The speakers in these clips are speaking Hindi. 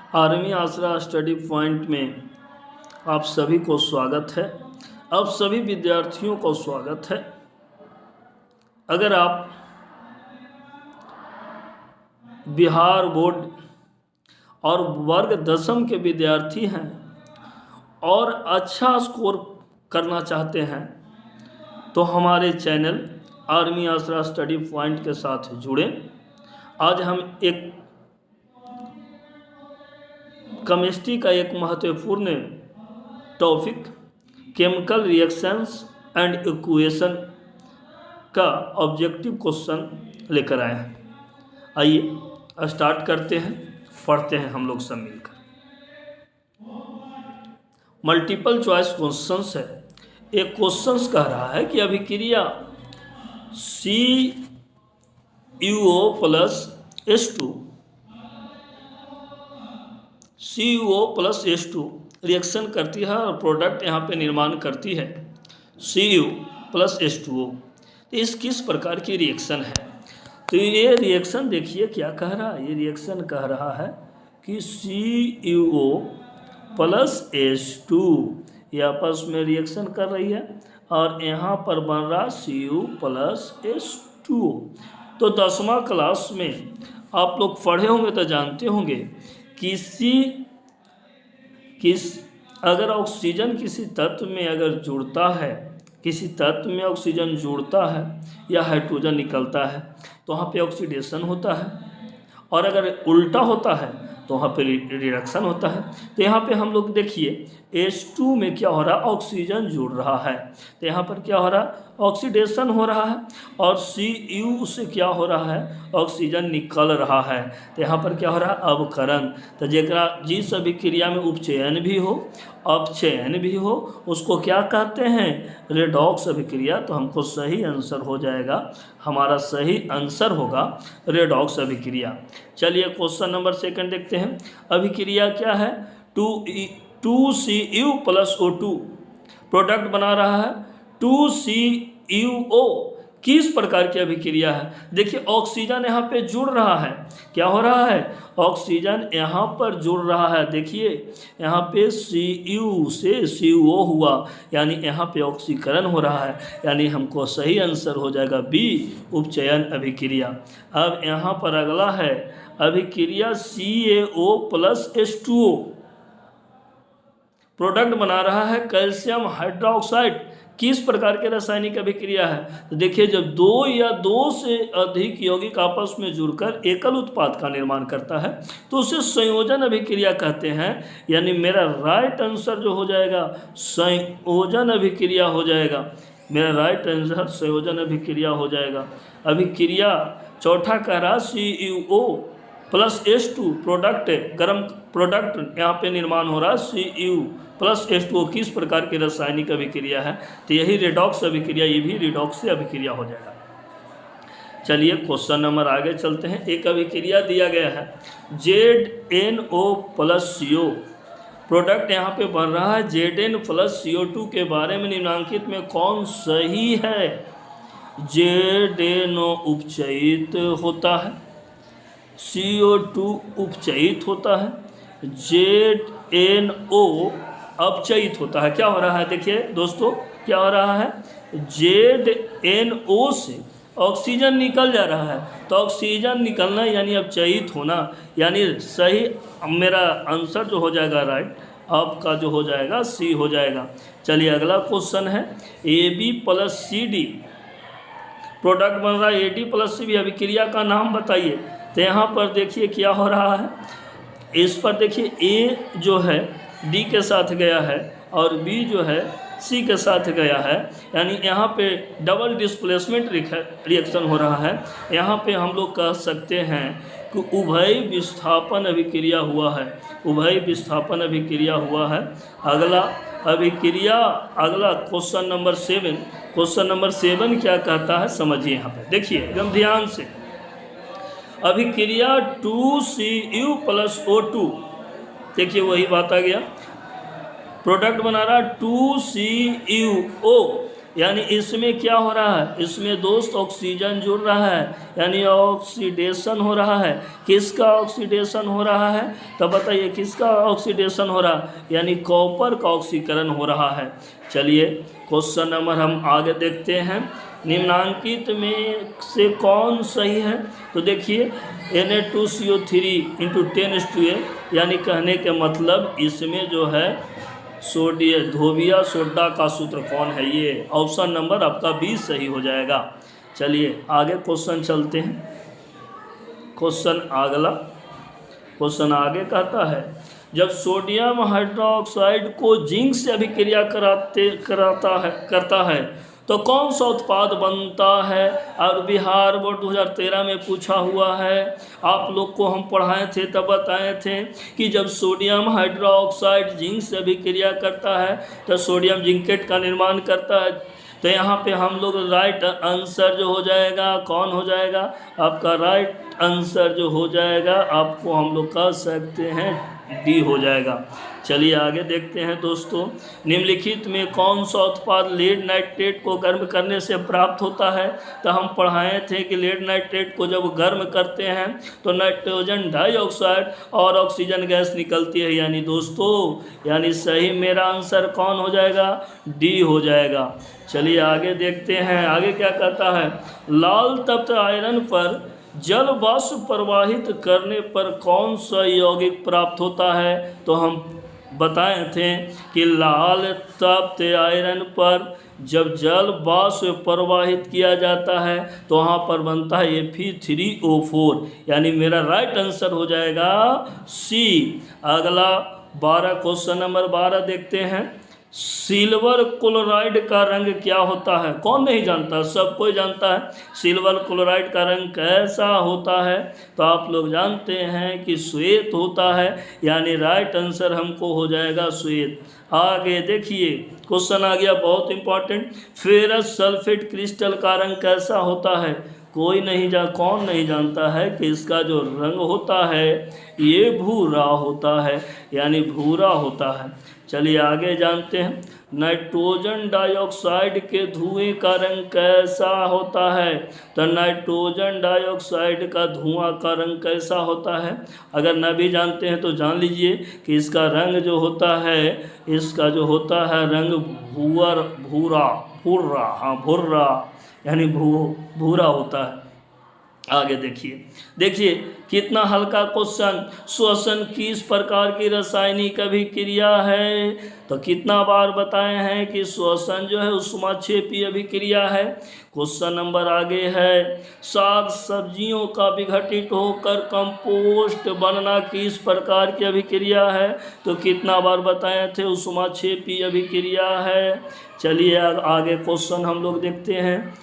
आर्मी आसरा स्टडी पॉइंट में आप सभी को स्वागत है। आप सभी विद्यार्थियों को स्वागत है। अगर आप बिहार बोर्ड और वर्ग 10वीं के विद्यार्थी हैं और अच्छा स्कोर करना चाहते हैं तो हमारे चैनल आर्मी आसरा स्टडी पॉइंट के साथ जुड़ें। आज हम एक केमिस्ट्री का एक महत्वपूर्ण topic chemical reactions and equation का ऑब्जेक्टिव क्वेश्चन लेकर आए हैं। आइए स्टार्ट करते हैं, पढ़ते हैं हम लोग सब मिलकर। मल्टीपल चॉइस क्वेश्चंस है। एक क्वेश्चंस कह रहा है कि अभिक्रिया CuO प्लस H2 रिएक्शन करती है और प्रोडक्ट यहाँ पे निर्माण करती है Cu प्लस H2O। तो इस किस प्रकार की रिएक्शन है? तो ये रिएक्शन देखिए क्या कह रहा है। ये रिएक्शन कह रहा है कि CuO प्लस H2 ये आपस में रिएक्शन कर रही है और यहाँ पर बन रहा Cu प्लस H2O। तो 10वां क्लास में आप लोग पढ़े होंगे तो जानते होंगे अगर ऑक्सीजन किसी तत्व में अगर जुड़ता है, किसी तत्व में ऑक्सीजन जुड़ता है या हाइड्रोजन निकलता है तो वहाँ पे ऑक्सीडेशन होता है, और अगर उल्टा होता है तो वहाँ पे रिडक्शन होता है। तो यहाँ पे हम लोग देखिए H2 में क्या हो रहा है, ऑक्सीजन जुड़ रहा है तो यहाँ पर क्या हो रहा है, ऑक्सीडेशन हो रहा है, और Cu से क्या हो रहा है, ऑक्सीजन निकल रहा है तो यहाँ पर क्या हो रहा है, अवकरण। तो जरा जिस अभिक्रिया में उपचयन भी हो अपचयन भी हो उसको क्या कहते हैं, रेडॉक्स अभिक्रिया। तो हमको सही आंसर हो जाएगा, हमारा सही आंसर होगा रेडॉक्स अभिक्रिया। चलिए क्वेश्चन नंबर 2 देखते हैं। अभिक्रिया क्या है, 2Cu प्लस O2 प्रोडक्ट बना रहा है 2CuO। किस प्रकार की अभिक्रिया है? देखिए ऑक्सीजन यहाँ पे जुड़ रहा है, क्या हो रहा है, ऑक्सीजन यहाँ पर जुड़ रहा है। देखिए यहाँ पे Cu से CO हुआ, यानी यहाँ पे ऑक्सीकरण हो रहा है, यानी हमको सही आंसर हो जाएगा B, उपचयन अभिक्रिया। अब यहाँ पर अगला है अभिक्रिया CaO प्लस H2O प्रोडक्ट बना रहा है कैल्शियम हाइड्रोक्साइड। किस प्रकार के रासायनिक अभिक्रिया है? तो देखिए जब 2 या 2 से अधिक यौगिक आपस में जुड़कर एकल उत्पाद का निर्माण करता है तो उसे संयोजन अभिक्रिया कहते हैं। यानी मेरा राइट आंसर जो हो जाएगा संयोजन अभिक्रिया हो जाएगा। मेरा राइट आंसर संयोजन अभिक्रिया हो जाएगा। अभिक्रिया चौथा कह रहा CuO प्लस H2 प्रोडक्ट गर्म प्रोडक्ट यहाँ पे निर्माण हो रहा है Cu प्लस H2O। किस प्रकार की रासायनिक अभिक्रिया है? तो यही रेडॉक्स अभिक्रिया, ये भी रेडॉक्स से अभिक्रिया हो जाएगा। चलिए क्वेश्चन नंबर आगे चलते हैं। एक अभिक्रिया दिया गया है ZnO प्लस CO प्रोडक्ट यहाँ पे बन रहा है Zn प्लस CO2 के बारे में निम्नलिखित में कौन सही है? ZnO उपचयित होता है, CO2 उपचयित होता है, ZnO अपचयित होता है। क्या हो रहा है देखिए दोस्तों, क्या हो रहा है, ZnO से ऑक्सीजन निकल जा रहा है तो ऑक्सीजन निकलना यानी अपचयित होना, यानी सही मेरा आंसर जो हो जाएगा राइट, आपका जो हो जाएगा C हो जाएगा। चलिए अगला क्वेश्चन है AB प्लस CD प्रोडक्ट बन रहा है AD प्लस C। अभिक्रिया का नाम बताइए। तो यहाँ पर देखिए क्या हो रहा है, इस पर देखिए A जो है D के साथ गया है और B जो है C के साथ गया है, यानी यहाँ पे डबल डिस्प्लेसमेंट रिएक्शन हो रहा है। यहाँ पे हम लोग कह सकते हैं कि उभय विस्थापन अभिक्रिया हुआ है, उभय विस्थापन अभिक्रिया हुआ है। अगला अभिक्रिया, अगला क्वेश्चन नंबर 7। क्वेश्चन नंबर 7 क्या कहता है समझिए। यहाँ पे देखिए एकदम ध्यान से, अभिक्रिया 2Cu प्लस O2, देखिए वही बात आ गया, प्रोडक्ट बना रहा 2CuO यानी इसमें क्या हो रहा है, इसमें दोस्त ऑक्सीजन जुड़ रहा है, यानी ऑक्सीडेशन हो रहा है। किसका ऑक्सीडेशन हो रहा है, तो बताइए किसका ऑक्सीडेशन हो रहा है, यानी कॉपर का ऑक्सीकरण हो रहा है। चलिए क्वेश्चन नंबर हम आगे देखते हैं, निम्नांकित में से कौन सही है। तो देखिए Na2CO3 इंटू 10⁻A, यानी कहने के मतलब इसमें जो है सोडियम धोबिया सोडा का सूत्र कौन है, ये ऑप्शन नंबर आपका 20 सही हो जाएगा। चलिए आगे क्वेश्चन चलते हैं। क्वेश्चन आगे कहता है, जब सोडियम हाइड्रोक्साइड को जिंक से अभिक्रिया करता है तो कौन सा उत्पाद बनता है। और बिहार बोर्ड 2013 में पूछा हुआ है, आप लोग को हम पढ़ाए थे तब बताए थे कि जब सोडियम हाइड्रोक्साइड जिंक से अभिक्रिया करता है तो सोडियम जिंकेट का निर्माण करता है। तो यहाँ पे हम लोग राइट आंसर जो हो जाएगा कौन हो जाएगा, आपका राइट आंसर जो हो जाएगा आपको हम लोग कह सकते हैं डी हो जाएगा। चलिए आगे देखते हैं दोस्तों, निम्नलिखित में कौन सा उत्पाद लेड नाइट्रेट को गर्म करने से प्राप्त होता है। तो हम पढ़ाए थे कि लेड नाइट्रेट को जब गर्म करते हैं तो नाइट्रोजन डाइऑक्साइड और ऑक्सीजन गैस निकलती है, यानी दोस्तों यानी सही मेरा आंसर कौन हो जाएगा, डी हो जाएगा। चलिए आगे देखते हैं, आगे क्या कहता है, लाल तप्त आयरन पर जल वाष्प प्रवाहित करने पर कौन सा यौगिक प्राप्त होता है। तो हम बताए थे कि लाल तप्त आयरन पर जब जल वाष्प प्रवाहित किया जाता है तो वहाँ पर बनता है Fe3O4, यानी मेरा राइट आंसर हो जाएगा सी। अगला 12 क्वेश्चन नंबर 12 देखते हैं, सिल्वर क्लोराइड का रंग क्या होता है। कौन नहीं जानता, सब कोई जानता है सिल्वर क्लोराइड का रंग कैसा होता है। तो आप लोग जानते हैं कि श्वेत होता है, यानी राइट आंसर हमको हो जाएगा श्वेत। आगे देखिए क्वेश्चन आ गया बहुत इंपॉर्टेंट, फेरस सल्फेट क्रिस्टल का रंग कैसा होता है। कौन नहीं जानता है कि इसका जो रंग होता है ये भूरा होता है, यानी भूरा होता है। चलिए आगे जानते हैं, नाइट्रोजन डाइऑक्साइड के धुएं का रंग कैसा होता है। तो नाइट्रोजन डाइऑक्साइड का धुआं का रंग कैसा होता है, अगर न भी जानते हैं तो जान लीजिए कि इसका रंग जो होता है, इसका जो होता है रंग भूरा यानी भूरा होता है। आगे देखिए कितना हल्का क्वेश्चन, श्वसन किस प्रकार की रासायनिक अभिक्रिया है। तो कितना बार बताए हैं कि श्वसन जो है ऊष्माक्षेपी अभिक्रिया है। क्वेश्चन नंबर आगे है, साग सब्जियों का विघटित होकर कंपोस्ट बनना किस प्रकार की अभिक्रिया है। तो कितना बार बताए थे, ऊष्माक्षेपी अभिक्रिया है। चलिए आगे क्वेश्चन हम लोग देखते हैं,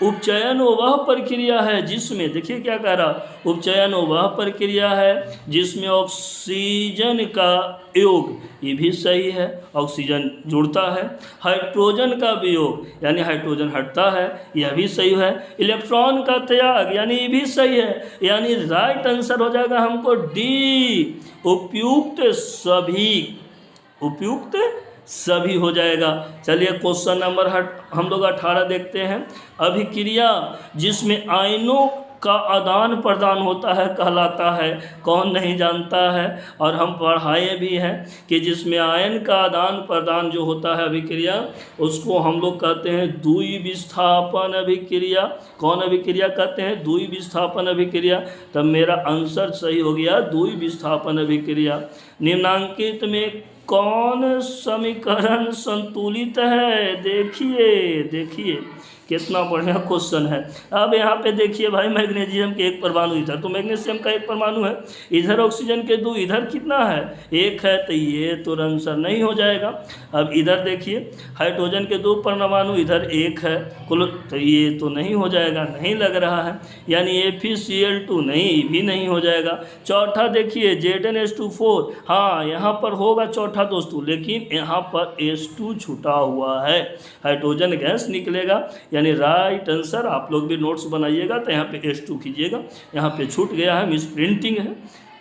उपचयन वह प्रक्रिया है जिसमें, देखिए क्या कह रहा, उपचयन वह प्रक्रिया है जिसमें ऑक्सीजन का योग, ये भी सही है, ऑक्सीजन जुड़ता है। हाइड्रोजन का वियोग यानी हाइड्रोजन हटता है, यह भी सही है। इलेक्ट्रॉन का त्याग यानी ये भी सही है, यानी राइट आंसर हो जाएगा हमको डी, उपयुक्त सभी हो जाएगा। चलिए क्वेश्चन नंबर हम लोग 18 देखते हैं, अभिक्रिया जिसमें आयनों का आदान प्रदान होता है कहलाता है। कौन नहीं जानता है, और हम पढ़ाए भी हैं कि जिसमें आयन का आदान प्रदान जो होता है अभिक्रिया, उसको हम लोग कहते हैं द्विविस्थापन अभिक्रिया। कौन अभिक्रिया कहते हैं, द्विविस्थापन अभिक्रिया। तब मेरा आंसर सही हो गया द्विविस्थापन अभिक्रिया। निम्नांकित में कौन समीकरण संतुलित है। देखिए कितना बढ़िया क्वेश्चन है। अब यहाँ पे देखिए भाई, मैग्नीशियम के एक परमाणु इधर, तो मैग्नीशियम का एक परमाणु है, इधर ऑक्सीजन के 2, इधर कितना है 1 है, तो ये तो आंसर नहीं हो जाएगा। अब इधर देखिए हाइड्रोजन के 2 परमाणु, इधर 1 है, तो ये तो नहीं हो जाएगा, नहीं लग रहा है, यानी FeCl2 नहीं, भी नहीं हो जाएगा। चौथा देखिए ZnH2 हाँ यहाँ पर होगा चौथा दोस्तों, लेकिन यहाँ पर H2 छूटा हुआ है, हाइड्रोजन गैस निकलेगा, यानी राइट आंसर। आप लोग भी नोट्स बनाइएगा तो यहाँ पे H2 कीजिएगा, यहाँ पे छूट गया है, मिस प्रिंटिंग है,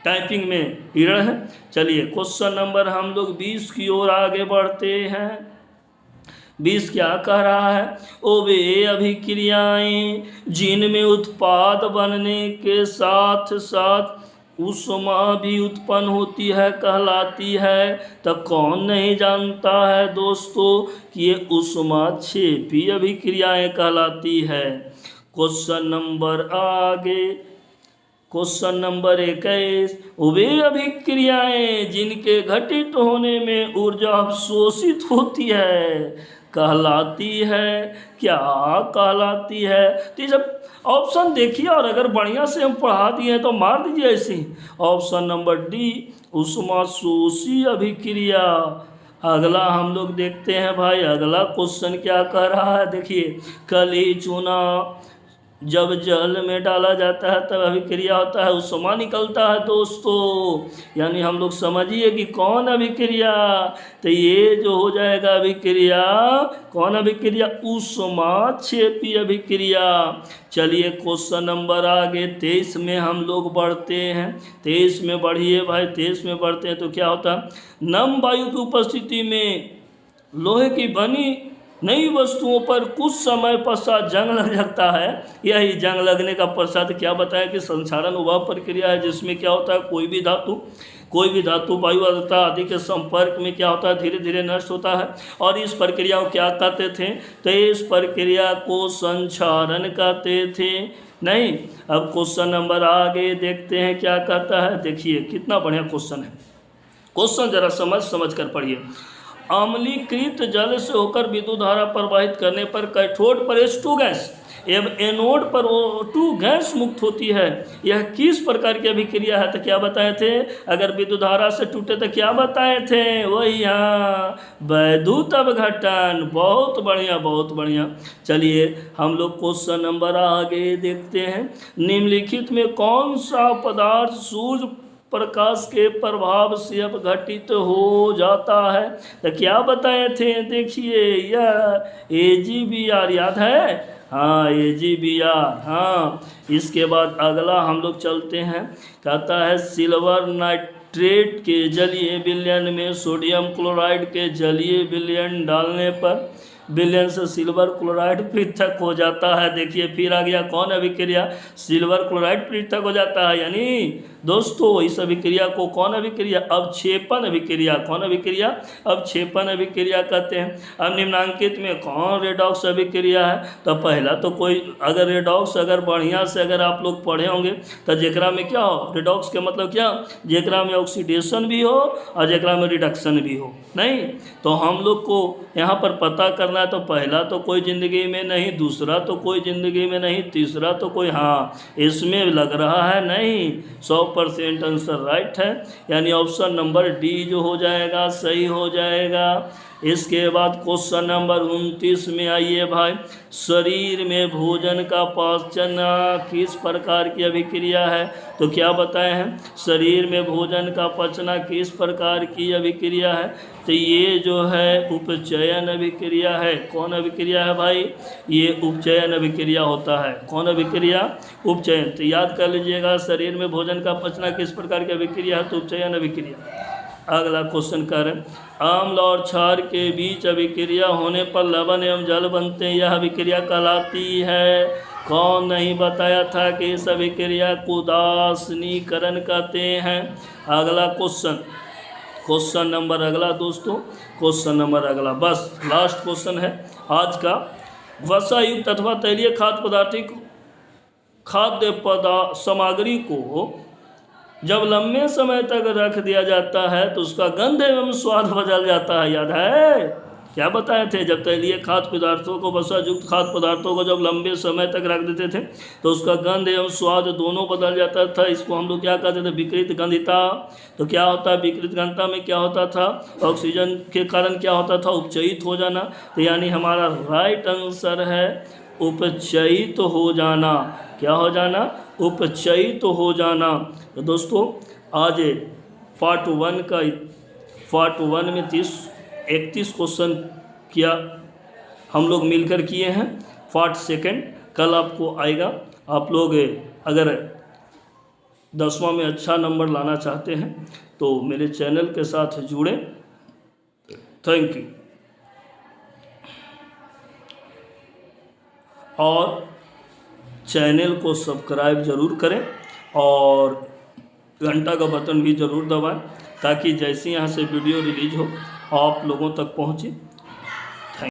टाइपिंग में एरर है। चलिए क्वेश्चन नंबर हम लोग 20 की ओर आगे बढ़ते हैं। 20 क्या कह रहा है? ओ वे अभिक्रियाएं जिनमें उत्पाद बनने के साथ साथ ऊष्मा भी उत्पन्न होती है कहलाती है। तो कौन नहीं जानता है दोस्तों कि ये ऊष्माक्षेपी अभिक्रियाएं कहलाती है। क्वेश्चन नंबर आगे, क्वेश्चन नंबर 21, वे अभिक्रियाएं जिनके घटित होने में ऊर्जा अवशोषित होती है कहलाती है। क्या कहलाती है? तो ये जब ऑप्शन देखिए और अगर बढ़िया से हम पढ़ा दिए हैं तो मार दीजिए ऐसे ही। ऑप्शन नंबर डी ऊष्माशोषी अभिक्रिया। अगला हम लोग देखते हैं भाई, अगला क्वेश्चन क्या कह रहा है। देखिए, कली चूना जब जल में डाला जाता है तब अभिक्रिया होता है, ऊष्मा निकलता है दोस्तों। यानी हम लोग समझिए कि कौन अभिक्रिया, तो ये जो हो जाएगा अभिक्रिया, कौन अभिक्रिया? ऊष्माक्षेपी अभिक्रिया। चलिए क्वेश्चन नंबर आगे 23 में हम लोग बढ़ते हैं। 23 में बढ़िए भाई, 23 में बढ़ते हैं तो क्या होता है? नम वायु की उपस्थिति में लोहे की बनी नई वस्तुओं पर कुछ समय पश्चात जंग लग जाता है। यही जंग लगने का पश्चात क्या बताया कि संक्षारण उभाव प्रक्रिया है, जिसमें क्या होता है कोई भी धातु वायु आर्द्रता आदि के संपर्क में क्या होता है, धीरे धीरे नष्ट होता है। और इस प्रक्रिया को क्या कहते थे? तो इस प्रक्रिया को संक्षारण कहते थे। नहीं, अब क्वेश्चन नंबर आगे देखते हैं क्या कहता है। देखिए कितना बढ़िया क्वेश्चन है। क्वेश्चन जरा समझ कर पढ़िए। अम्लीकृत जल से होकर विद्युत धारा प्रवाहित करने पर कैथोड पर H2 गैस एवं एनोड पर O2 गैस मुक्त होती है। यह किस प्रकार की अभिक्रिया है? तो क्या बताए थे? अगर विद्युत धारा से टूटे तो क्या बताए थे? वही, हाँ, वैद्युत अपघटन। बहुत बढ़िया, बहुत बढ़िया। चलिए हम लोग क्वेश्चन नंबर आगे देखते हैं। निम्नलिखित में कौन सा पदार्थ सूर्य प्रकाश के प्रभाव से अपघटित हो जाता है? तो क्या बताए थे? देखिए, यह AgBr याद है? हाँ, AgBr। हाँ, इसके बाद अगला हम लोग चलते हैं। कहता है सिल्वर नाइट्रेट के जलीय विलयन में सोडियम क्लोराइड के जलीय विलयन डालने पर विलयन से सिल्वर क्लोराइड पृथक हो जाता है। देखिए फिर आ गया कौन अभिक्रिया? सिल्वर क्लोराइड पृथक हो जाता है। यानी दोस्तों इस अभिक्रिया को कौन अभिक्रिया? अवक्षेपण अभिक्रिया। कौन अभिक्रिया? अवक्षेपण अभिक्रिया कहते हैं। अब निम्नांकित में कौन रेडॉक्स अभिक्रिया है? तो पहला तो कोई अगर रेडॉक्स अगर बढ़िया से अगर आप लोग पढ़े होंगे तो जेकरा में क्या हो? रेडॉक्स के मतलब क्या? जेकरा में ऑक्सीडेशन भी हो और जेकरा में रिडक्शन भी हो। नहीं, तो हम लोग को यहाँ पर पता करना है। तो पहला तो कोई ज़िंदगी में नहीं, दूसरा तो कोई ज़िंदगी में नहीं, तीसरा तो कोई, हाँ, इसमें लग रहा है नहीं। 100% आंसर राइट है। यानी ऑप्शन नंबर डी जो हो जाएगा सही हो जाएगा। इसके बाद क्वेश्चन नंबर 29 में आइए भाई। शरीर में भोजन का पाचन किस प्रकार की अभिक्रिया है? तो क्या बताए हैं? शरीर में भोजन का पचना किस प्रकार की अभिक्रिया है? तो ये जो है उपचयन अभिक्रिया है। कौन अभिक्रिया है भाई? ये उपचयन अभिक्रिया होता है। कौन अभिक्रिया? उपचयन। तो याद कर लीजिएगा, शरीर में भोजन का पचना किस प्रकार की अभिक्रिया है? तो उपचयन अभिक्रिया। अगला क्वेश्चन कर, अम्ल और क्षार के बीच अभिक्रिया होने पर लवण एवं जल बनते हैं, यह अभिक्रिया कहलाती है। कौन नहीं बताया था कि इस अभिक्रिया को उदासीनीकरण कहते हैं? अगला क्वेश्चन नंबर अगला दोस्तों, क्वेश्चन नंबर अगला, बस लास्ट क्वेश्चन है आज का। वसायुक्त अथवा तैलीय खाद्य सामग्री को जब लंबे समय तक रख दिया जाता है तो उसका गंध एवं स्वाद बदल जाता है। याद है? क्या बताए थे? जब तैलीय खाद्य पदार्थों को, वसायुक्त खाद्य पदार्थों को जब लंबे समय तक रख देते थे तो उसका गंध एवं स्वाद दोनों बदल जाता था। इसको हम लोग क्या कहते थे? विकृत गंधिता। तो क्या होता है विकृत गंधिता में? क्या होता था? ऑक्सीजन के कारण क्या होता था? उपचयित हो जाना। तो यानी हमारा राइट आंसर है उपचयित हो जाना। क्या हो जाना? उपचयित हो जाना। तो दोस्तों आज पार्ट 1 में 31 क्वेश्चन किया हम लोग मिलकर किए हैं। पार्ट 2 कल आपको आएगा। आप लोग अगर 10वां में अच्छा नंबर लाना चाहते हैं तो मेरे चैनल के साथ जुड़ें। Thank you. और चैनल को सब्सक्राइब ज़रूर करें और घंटा का बटन भी ज़रूर दबाएं ताकि जैसे यहाँ से वीडियो रिलीज हो आप लोगों तक पहुँचे।